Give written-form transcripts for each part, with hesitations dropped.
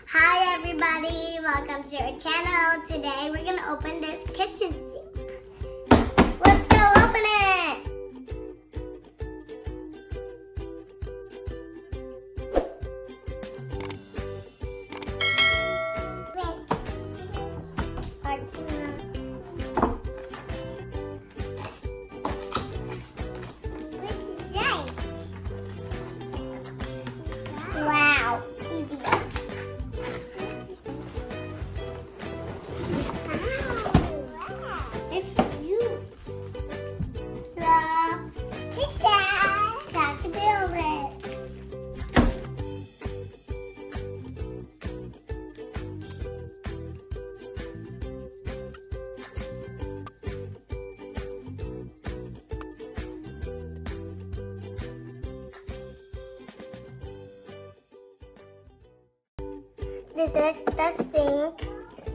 Hi everybody, welcome to our channel. Today we're gonna open this kitchen sink. Let's go open it! Wow. Time to build it. This is the sink.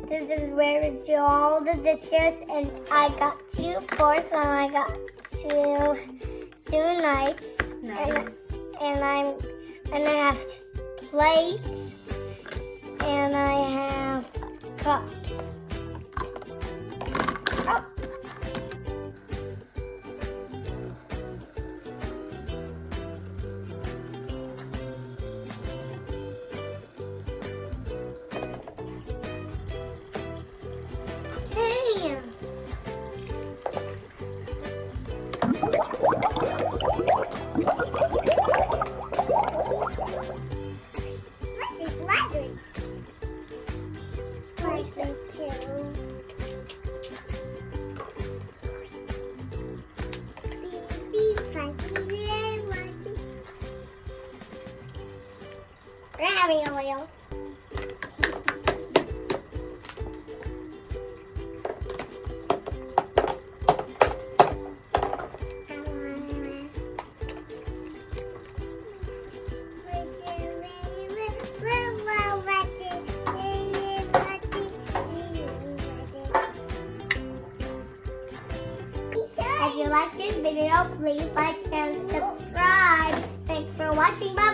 This is where we do all the dishes, and I got 2 forks and I got two knives. Nice. And I have plates and I have cups. Oh. Hey. Playset too. We're having a wheel. If you like this video, please like and subscribe. Thanks for watching. Bye.